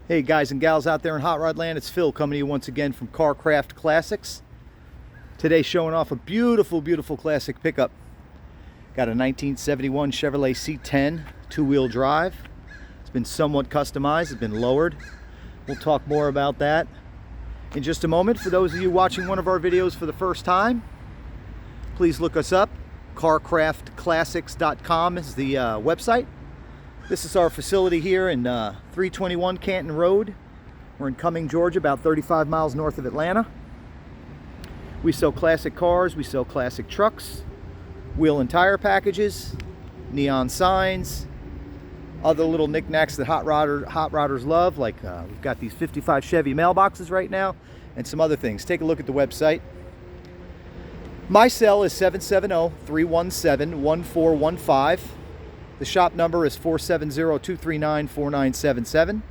Hey guys and gals out there in Hot Rod Land, it's Phil coming to you once again from Carcraft Classics. Today showing off a beautiful, beautiful classic pickup. Got a 1971 Chevrolet C10 two-wheel drive. It's been somewhat customized, it's been lowered. We'll talk more about that in just a moment. For those of you watching one of our videos for the first time, please look us up. Carcraftclassics.com is the website. This is our facility here in 321 Canton Road. We're in Cumming, Georgia, about 35 miles north of Atlanta. We sell classic cars, we sell classic trucks, wheel and tire packages, neon signs, other little knickknacks that hot rodders love, like we've got these 55 Chevy mailboxes right now, and some other things. Take a look at the website. My cell is 770-317-1415. The shop number is 470-239-4977.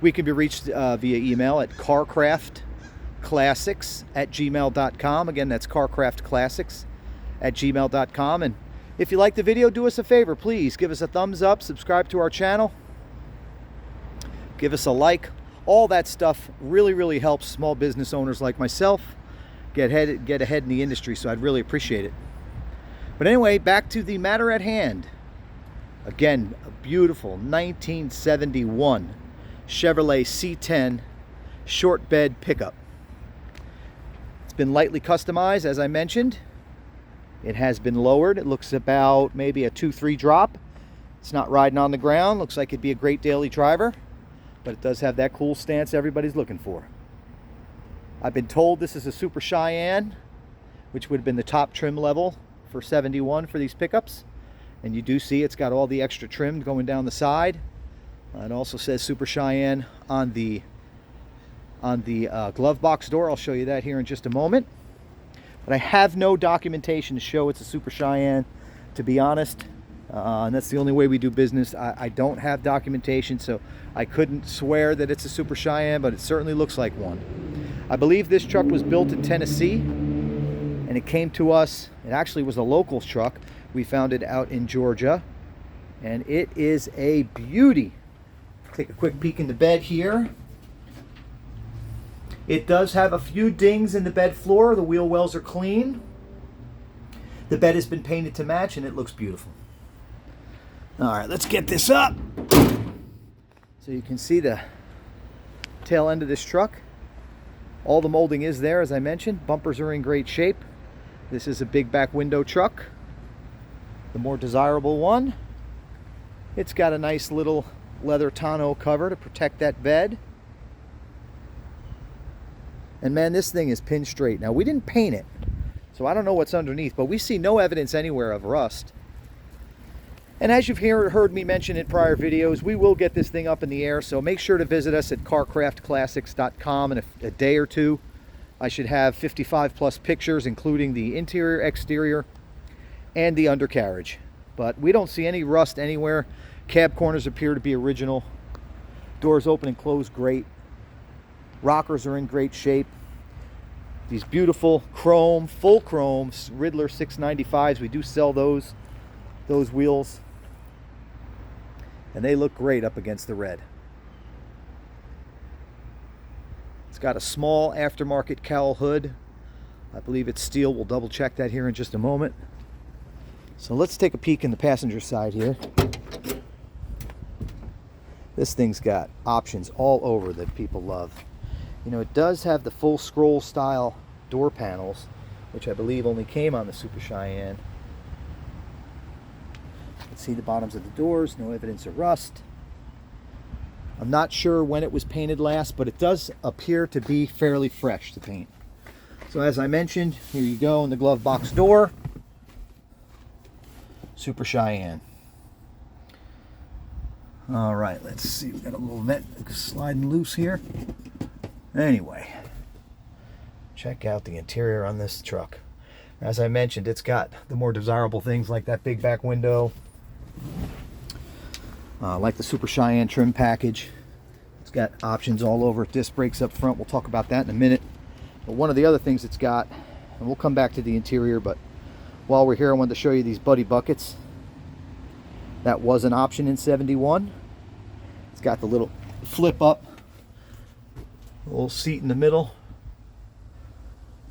We can be reached via email at carcraftclassics@gmail.com. Again, that's carcraftclassics@gmail.com. And if you like the video, do us a favor. Please give us a thumbs up, subscribe to our channel, give us a like. All that stuff really, really helps small business owners like myself get ahead in the industry, so I'd really appreciate it. But anyway, back to the matter at hand. Again, a beautiful 1971 Chevrolet C10 short bed pickup. It's been lightly customized, as I mentioned. It has been lowered. It looks about maybe a 2-3 drop. It's not riding on the ground. Looks like it'd be a great daily driver, but it does have that cool stance everybody's looking for. I've been told this is a Super Cheyenne, which would have been the top trim level for 71 for these pickups. And you do see it's got all the extra trim going down the side. It also says Super Cheyenne on the glove box door. I'll show you that here in just a moment. But I have no documentation to show it's a Super Cheyenne, to be honest. And that's the only way we do business. I don't have documentation, so I couldn't swear that it's a Super Cheyenne, but it certainly looks like one. I believe this truck was built in Tennessee, and it came to us. It actually was a local truck. We found it out in Georgia, and it is a beauty. Take a quick peek in the bed here. It does have a few dings in the bed floor. The wheel wells are clean. The bed has been painted to match, and it looks beautiful. All right, let's get this up so you can see the tail end of this truck. All the molding is there, as I mentioned. Bumpers are in great shape. This is a big back window truck, the more desirable one. It's got a nice little leather tonneau cover to protect that bed. And man, this thing is pin straight. Now, we didn't paint it, so I don't know what's underneath, but we see no evidence anywhere of rust. And as you've heard me mention in prior videos, we will get this thing up in the air, so make sure to visit us at carcraftclassics.com. In a day or two, I should have 55 plus pictures, including the interior, exterior, and the undercarriage. But we don't see any rust anywhere. Cab corners appear to be original. Doors open and close great. Rockers are in great shape. These beautiful chrome, full chrome Riddler 695s. We do sell those wheels, and they look great up against the red. It's got a small aftermarket cowl hood. I believe it's steel. We'll double check that here in just a moment. So let's take a peek in the passenger side here. This thing's got options all over that people love. You know, it does have the full scroll style door panels, which I believe only came on the Super Cheyenne. You can see the bottoms of the doors, no evidence of rust. I'm not sure when it was painted last, but it does appear to be fairly fresh, the paint. So as I mentioned, here you go in the glove box door. Super Cheyenne. All right, let's see. We've got a little vent sliding loose here. Anyway, check out the interior on this truck. As I mentioned, it's got the more desirable things like that big back window, like the Super Cheyenne trim package. It's got options all over. Disc brakes up front. We'll talk about that in a minute. But one of the other things it's got, and we'll come back to the interior, but while we're here, I wanted to show you these buddy buckets. That was an option in 71. It's got the little flip up. A little seat in the middle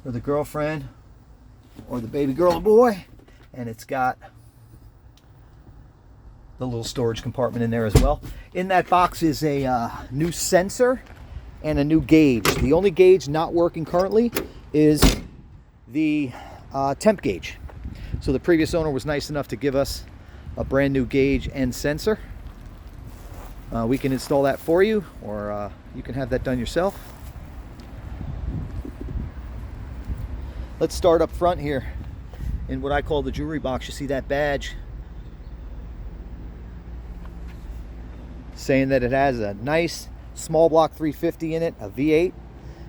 for the girlfriend or the baby girl or boy. And it's got the little storage compartment in there as well. In that box is a new sensor and a new gauge. The only gauge not working currently is the temp gauge. So the previous owner was nice enough to give us a brand new gauge and sensor. We can install that for you, or you can have that done yourself. Let's start up front here in what I call the jewelry box. You see that badge saying that it has a nice small block 350 in it, a V8,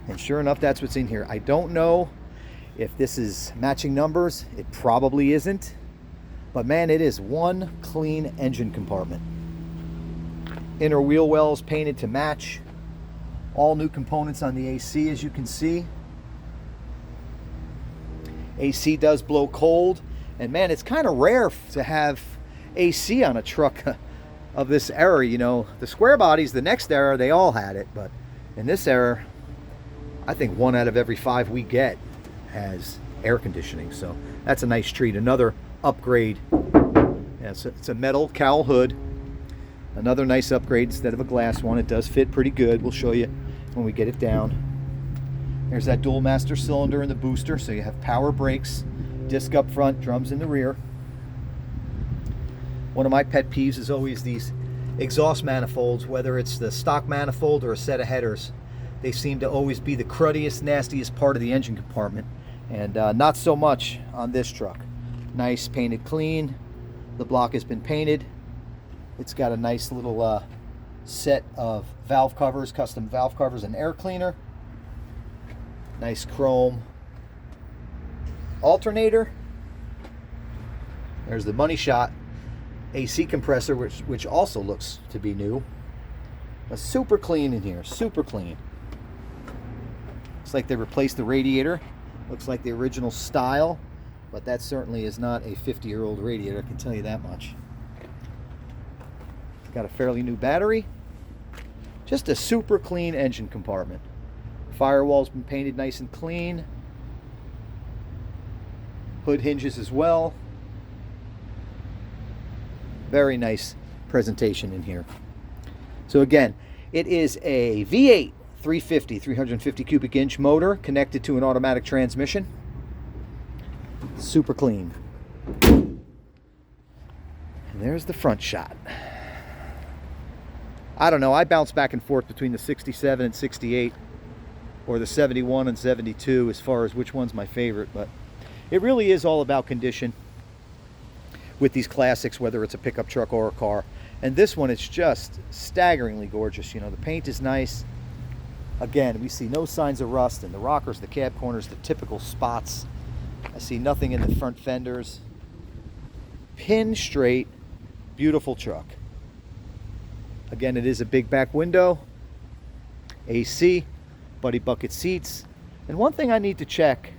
and sure enough, that's what's in here. I don't know if this is matching numbers. It probably isn't, but man, it is one clean engine compartment. Inner wheel wells painted to match. All new components on the AC, as you can see. AC does blow cold, and man, it's kind of rare to have AC on a truck of this era. You know, the square bodies, the next era, they all had it, but in this era, I think 1 out of every 5 we get has air conditioning, so that's a nice treat. Another upgrade. Yeah, it's a metal cowl hood. Another nice upgrade instead of a glass one. It does fit pretty good. We'll show you when we get it down. There's that dual master cylinder and the booster, so you have power brakes, disc up front, drums in the rear. One of my pet peeves is always these exhaust manifolds, whether it's the stock manifold or a set of headers. They seem to always be the cruddiest, nastiest part of the engine compartment, and not so much on this truck. Nice, painted clean. The block has been painted. It's got a nice little set of valve covers, custom valve covers and air cleaner. Nice chrome alternator. There's the money shot AC compressor, which also looks to be new. Super clean in here, super clean. Looks like they replaced the radiator. Looks like the original style, but that certainly is not a 50-year-old radiator, I can tell you that much. It's got a fairly new battery. Just a super clean engine compartment. Firewall's been painted nice and clean. Hood hinges as well. Very nice presentation in here. So again, it is a V8 350 cubic inch motor connected to an automatic transmission. Super clean. And there's the front shot. I don't know, I bounce back and forth between the 67 and 68 or the 71 and 72 as far as which one's my favorite, but it really is all about condition with these classics, whether it's a pickup truck or a car. And this one is just staggeringly gorgeous. You know, the paint is nice. Again, we see no signs of rust in the rockers, the cab corners, the typical spots. I see nothing in the front fenders. Pin straight, beautiful truck. Again, it is a big back window, AC, buddy bucket seats. And one thing I need to check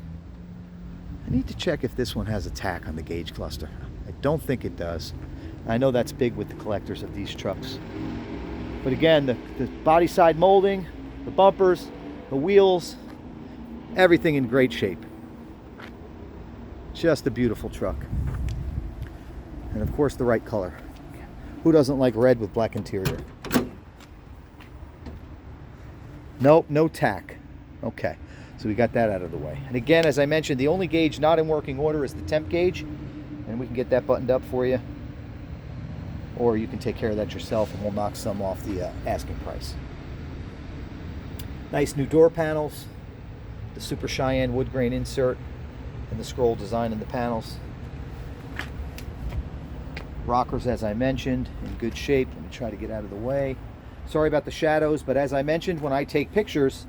if this one has a tack on the gauge cluster. I don't think it does. I know that's big with the collectors of these trucks. But again, the body side molding, the bumpers, the wheels, everything in great shape. Just a beautiful truck. And of course the right color. Who doesn't like red with black interior? Nope, no tack. Okay, so we got that out of the way. And again, as I mentioned, the only gauge not in working order is the temp gauge, and we can get that buttoned up for you. Or you can take care of that yourself and we'll knock some off the asking price. Nice new door panels, the Super Cheyenne wood grain insert, and the scroll design in the panels. Rockers, as I mentioned, in good shape. Let me try to get out of the way. Sorry about the shadows, but as I mentioned, when I take pictures,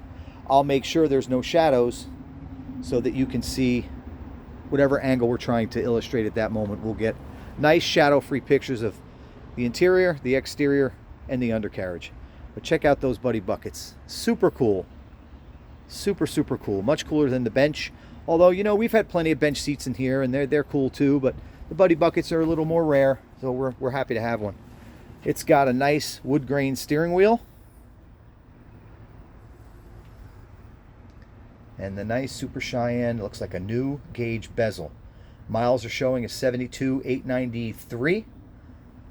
I'll make sure there's no shadows so that you can see whatever angle we're trying to illustrate at that moment. We'll get nice shadow-free pictures of the interior, the exterior, and the undercarriage. But check out those buddy buckets. Super cool. Super, super cool. Much cooler than the bench. Although, you know, we've had plenty of bench seats in here, and they're cool too, but the buddy buckets are a little more rare, so we're happy to have one. It's got a nice wood grain steering wheel. And the nice Super Cheyenne looks like a new gauge bezel. Miles are showing as 72,893.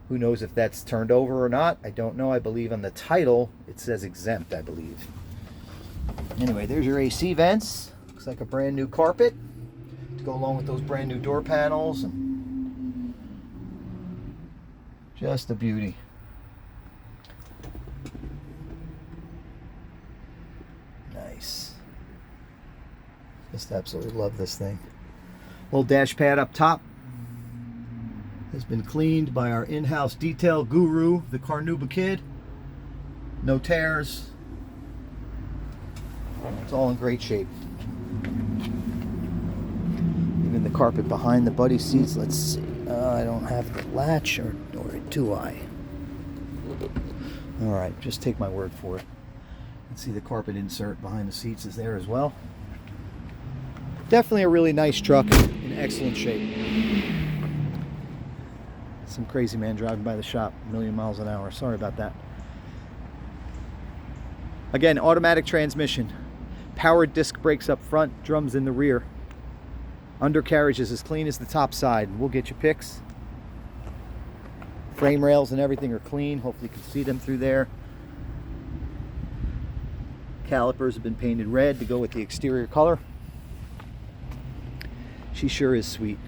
Who knows if that's turned over or not? I don't know. I believe on the title it says exempt, I believe. Anyway, there's your AC vents. Looks like a brand new carpet to go along with those brand new door panels. And just a beauty. Nice. Just absolutely love this thing. Little dash pad up top has been cleaned by our in-house detail guru, the Carnuba Kid. No tears. It's all in great shape. Even the carpet behind the buddy seats. Let's see. I don't have the latch, or do I? All right, just take my word for it. Let's see, the carpet insert behind the seats is there as well. Definitely a really nice truck in excellent shape. Some crazy man driving by the shop, a million miles an hour. Sorry about that. Again, automatic transmission. Powered disc brakes up front, drums in the rear. Undercarriage is as clean as the top side. We'll get you pics. Frame rails and everything are clean. Hopefully you can see them through there. Calipers have been painted red to go with the exterior color. She sure is sweet.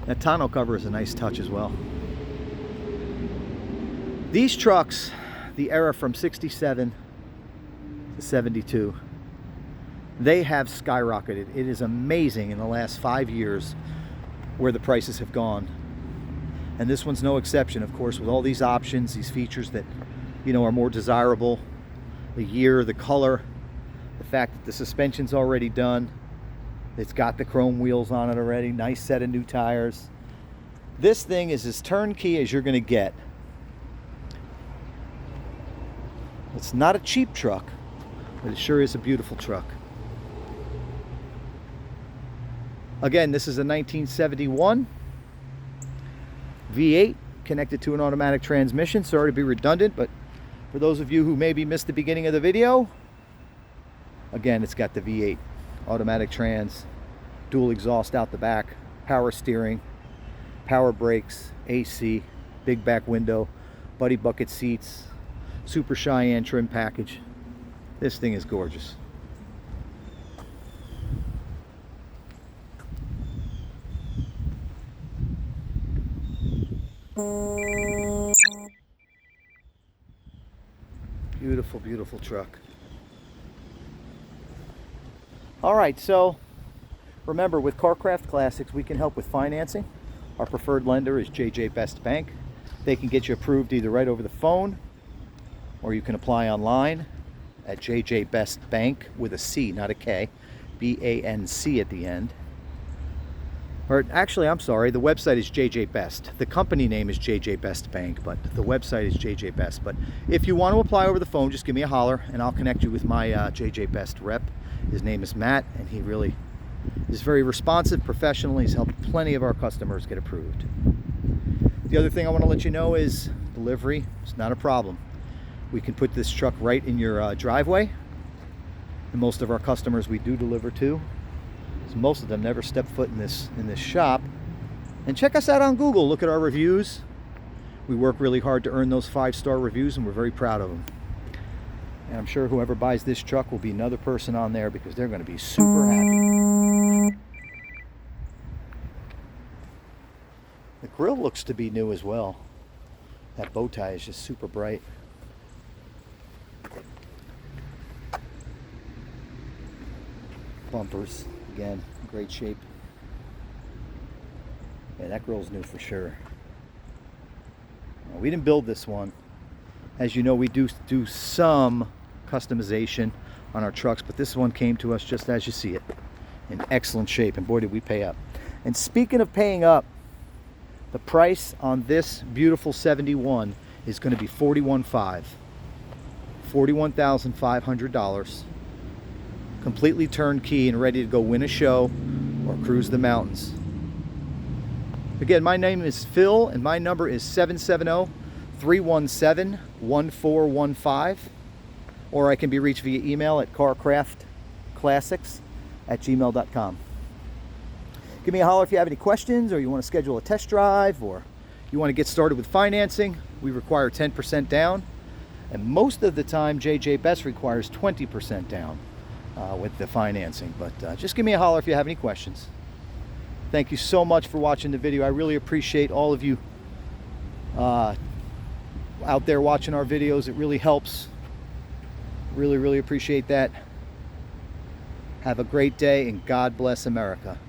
That tonneau cover is a nice touch as well. These trucks, the era from 67 to 72, they have skyrocketed. It is amazing in the last 5 years where the prices have gone. And this one's no exception, of course, with all these options, these features that, you know, are more desirable. The year, the color, the fact that the suspension's already done. It's got the chrome wheels on it already. Nice set of new tires. This thing is as turnkey as you're going to get. It's not a cheap truck, but it sure is a beautiful truck. Again, this is a 1971 V8 connected to an automatic transmission. Sorry to be redundant, but for those of you who maybe missed the beginning of the video, again, it's got the V8 automatic trans, dual exhaust out the back, power steering, power brakes, AC, big back window, buddy bucket seats, Super Cheyenne trim package. This thing is gorgeous. Beautiful, beautiful truck. All right, so remember, with Carcraft Classics, we can help with financing. Our preferred lender is JJ Best Bank. They can get you approved either right over the phone, or you can apply online at JJ Best Bank with a C, not a K, B-A-N-C at the end. Or actually, I'm sorry, the website is JJ Best. The company name is JJ Best Bank, but the website is JJ Best. But if you want to apply over the phone, just give me a holler and I'll connect you with my JJ Best rep. His name is Matt, and he really is very responsive, professional. He's helped plenty of our customers get approved. The other thing I want to let you know is delivery is not a problem. We can put this truck right in your driveway. And most of our customers we do deliver to, so most of them never step foot in this shop. And check us out on Google. Look at our reviews. We work really hard to earn those 5-star reviews, and we're very proud of them. And I'm sure whoever buys this truck will be another person on there because they're going to be super happy. The grill looks to be new as well. That bow tie is just super bright. Bumpers, again, great shape. Yeah, that grill's new for sure. We didn't build this one. As you know, we do some customization on our trucks, but this one came to us just as you see it, in excellent shape, and boy did we pay up. And speaking of paying up, the price on this beautiful 71 is going to be $41,500. $41,500. Completely turnkey and ready to go win a show or cruise the mountains. Again, my name is Phil and my number is 770-317-1415, or I can be reached via email at carcraft, carcraftclassics@gmail.com. Give me a holler if you have any questions, or you want to schedule a test drive, or you want to get started with financing. We require 10% down, and most of the time JJ Best requires 20% down with the financing. But just give me a holler if you have any questions. Thank you so much for watching the video. I really appreciate all of you out there watching our videos. It really helps. Really appreciate that. Have a great day, and God bless America.